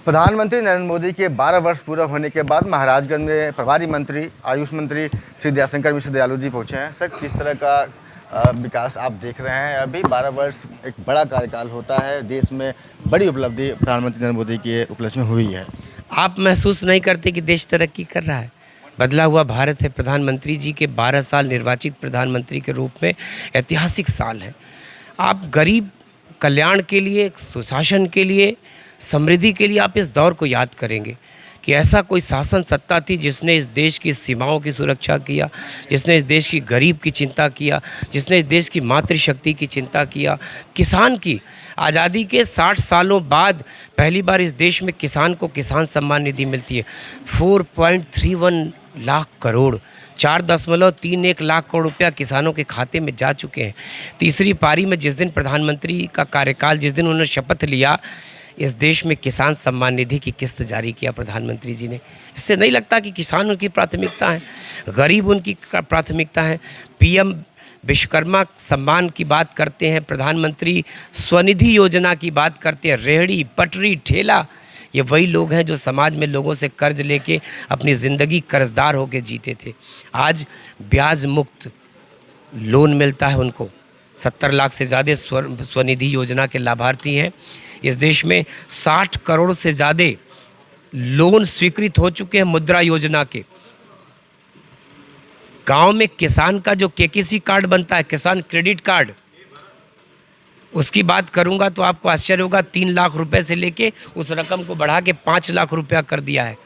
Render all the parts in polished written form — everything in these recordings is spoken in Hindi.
प्रधानमंत्री नरेंद्र मोदी के 12 वर्ष पूरा होने के बाद महाराजगंज में प्रभारी मंत्री आयुष मंत्री श्री दयाशंकर मिश्र दयालु जी पहुंचे हैं। सर, किस तरह का विकास आप देख रहे हैं? अभी 12 वर्ष एक बड़ा कार्यकाल होता है, देश में बड़ी उपलब्धि प्रधानमंत्री नरेंद्र मोदी के उपलक्ष्य में हुई है। आप महसूस नहीं करते कि देश तरक्की कर रहा है? बदला हुआ भारत है। प्रधानमंत्री जी के 12 साल निर्वाचित प्रधानमंत्री के रूप में ऐतिहासिक साल है। आप गरीब कल्याण के लिए, सुशासन के लिए, समृद्धि के लिए आप इस दौर को याद करेंगे कि ऐसा कोई शासन सत्ता थी जिसने इस देश की सीमाओं की सुरक्षा किया, जिसने इस देश की गरीब की चिंता किया, जिसने इस देश की मातृशक्ति की चिंता किया, किसान की। आज़ादी के 60 सालों बाद पहली बार इस देश में किसान को किसान सम्मान निधि मिलती है। 4.31 लाख करोड़, 4.31 लाख करोड़ रुपया किसानों के खाते में जा चुके हैं। तीसरी पारी में जिस दिन प्रधानमंत्री का कार्यकाल, जिस दिन उन्होंने शपथ लिया, इस देश में किसान सम्मान निधि की किस्त जारी किया प्रधानमंत्री जी ने। इससे नहीं लगता कि किसान उनकी प्राथमिकता है, गरीब उनकी प्राथमिकता है। पीएम विश्वकर्मा सम्मान की बात करते हैं, प्रधानमंत्री स्वनिधि योजना की बात करते हैं। रेहड़ी पटरी ठेला, ये वही लोग हैं जो समाज में लोगों से कर्ज लेके अपनी ज़िंदगी कर्जदार होकर जीते थे। आज ब्याज मुक्त लोन मिलता है उनको। 70 लाख से ज़्यादा स्वनिधि योजना के लाभार्थी हैं। इस देश में 60 करोड़ से ज़्यादा लोन स्वीकृत हो चुके हैं मुद्रा योजना के। गांव में किसान का जो केकेसी कार्ड बनता है, किसान क्रेडिट कार्ड, उसकी बात करूंगा तो आपको आश्चर्य होगा। 3 लाख रुपए से लेके उस रकम को बढ़ा के 5 लाख रुपया कर दिया है।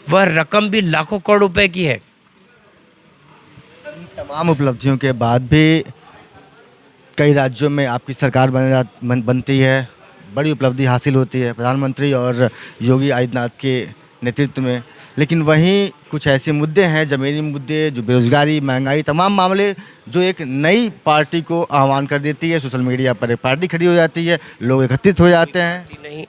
वह रकम भी लाखों करोड़ रुपए की है। तमाम उपलब्धियों के बाद भी कई राज्यों में आपकी सरकार बनती है, बड़ी उपलब्धि हासिल होती है प्रधानमंत्री और योगी आदित्यनाथ के नेतृत्व में। लेकिन वहीं कुछ ऐसे मुद्दे हैं, ज़मीनी मुद्दे, जो बेरोजगारी, महंगाई, तमाम मामले जो एक नई पार्टी को आह्वान कर देती है। सोशल मीडिया पर एक पार्टी खड़ी हो जाती है, लोग एकत्रित हो जाते हैं। नहीं,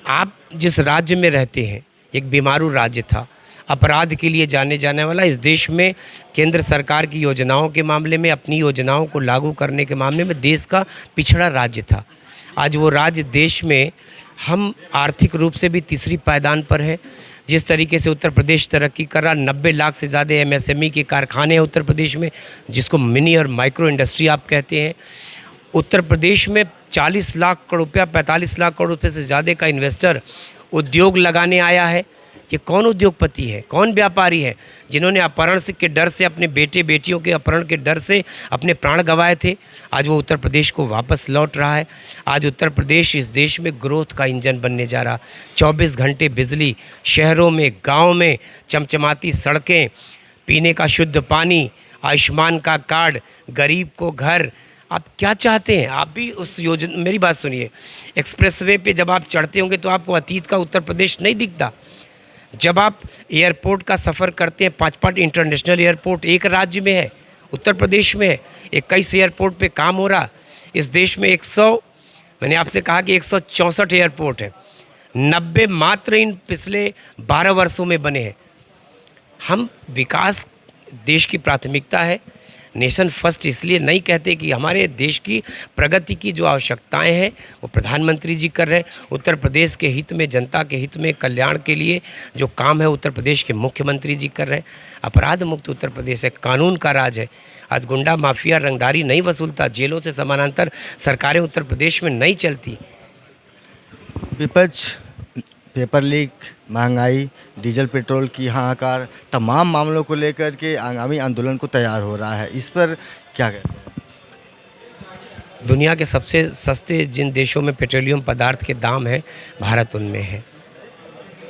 आप जिस राज्य में रहते हैं, एक बीमारू राज्य था, अपराध के लिए जाने जाने वाला। इस देश में केंद्र सरकार की योजनाओं के मामले में, अपनी योजनाओं को लागू करने के मामले में देश का पिछड़ा राज्य था। आज वो राज्य देश में, हम आर्थिक रूप से भी तीसरी पायदान पर है। जिस तरीके से उत्तर प्रदेश तरक्की कर रहा, 90 लाख से ज़्यादा एमएसएमई के कारखाने हैं उत्तर प्रदेश में, जिसको मिनी और माइक्रो इंडस्ट्री आप कहते हैं। उत्तर प्रदेश में 40 लाख करोड़ रुपया, 45 लाख करोड़ रुपये से ज़्यादा का इन्वेस्टर उद्योग लगाने आया है। ये कौन उद्योगपति है, कौन व्यापारी है जिन्होंने अपहरण के डर से, अपने बेटे बेटियों के अपहरण के डर से अपने प्राण गंवाए थे? आज वो उत्तर प्रदेश को वापस लौट रहा है। आज उत्तर प्रदेश इस देश में ग्रोथ का इंजन बनने जा रहा। 24 घंटे बिजली, शहरों में, गांव में चमचमाती सड़कें, पीने का शुद्ध पानी, आयुष्मान का कार्ड, गरीब को घर। आप क्या चाहते हैं? आप भी उस योजना, मेरी बात सुनिए, एक्सप्रेसवे पे जब आप चढ़ते होंगे तो आपको अतीत का उत्तर प्रदेश नहीं दिखता। जब आप एयरपोर्ट का सफ़र करते हैं, 5 इंटरनेशनल एयरपोर्ट एक राज्य में है, उत्तर प्रदेश में है। 21 एयरपोर्ट पे काम हो रहा। इस देश में मैंने आपसे कहा कि 164 एयरपोर्ट है, 90 मात्र इन पिछले 12 वर्षों में बने हैं। हम विकास देश की प्राथमिकता है। नेशन फर्स्ट इसलिए नहीं कहते कि हमारे देश की प्रगति की जो आवश्यकताएं हैं वो प्रधानमंत्री जी कर रहे हैं। उत्तर प्रदेश के हित में, जनता के हित में, कल्याण के लिए जो काम है उत्तर प्रदेश के मुख्यमंत्री जी कर रहे हैं। अपराध मुक्त उत्तर प्रदेश है, कानून का राज है। आज गुंडा माफिया रंगदारी नहीं वसूलता, जेलों से समानांतर सरकारें उत्तर प्रदेश में नहीं चलती। विपक्ष पेपर लीक, महंगाई, डीजल पेट्रोल की हाहाकार, तमाम मामलों को लेकर के आगामी आंदोलन को तैयार हो रहा है। इस पर क्या कहते हैं? दुनिया के सबसे सस्ते जिन देशों में पेट्रोलियम पदार्थ के दाम हैं, भारत उनमें है।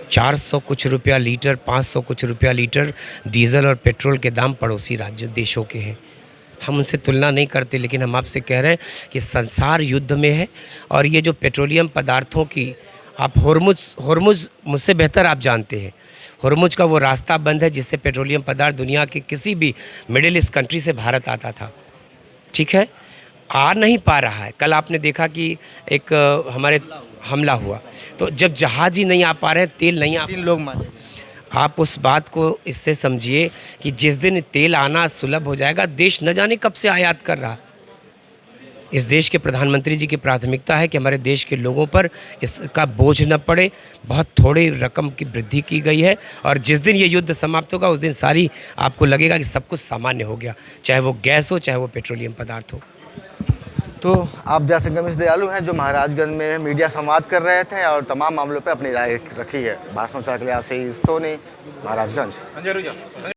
400 कुछ रुपया लीटर, 500 कुछ रुपया लीटर डीजल और पेट्रोल के दाम पड़ोसी राज्य देशों के हैं। हम उनसे तुलना नहीं करते, लेकिन हम आपसे कह रहे हैं कि संसार युद्ध में है। और ये जो पेट्रोलियम पदार्थों की, आप होर्मुज मुझसे बेहतर आप जानते हैं, होर्मुज का वो रास्ता बंद है जिससे पेट्रोलियम पदार्थ दुनिया के किसी भी मिडिल ईस्ट कंट्री से भारत आता था। ठीक है, आ नहीं पा रहा है। कल आपने देखा कि एक हमारे हमला हुआ, तो जब जहाज़ ही नहीं आ पा रहे हैं, तेल नहीं आ, 3 लोग मारे। आप उस बात को इससे समझिए कि जिस दिन तेल आना सुलभ हो जाएगा, देश न जाने कब से आयात कर रहा। इस देश के प्रधानमंत्री जी की प्राथमिकता है कि हमारे देश के लोगों पर इसका बोझ न पड़े। बहुत थोड़ी रकम की वृद्धि की गई है और जिस दिन ये युद्ध समाप्त होगा उस दिन सारी आपको लगेगा कि सब कुछ सामान्य हो गया, चाहे वो गैस हो, चाहे वो पेट्रोलियम पदार्थ हो। तो आप जयशंकर मिश्र दयालु हैं जो महाराजगंज में मीडिया संवाद कर रहे थे और तमाम मामलों पर अपनी राय रखी है। भारत समाचार के लिए आशीष सोनी, महाराजगंज।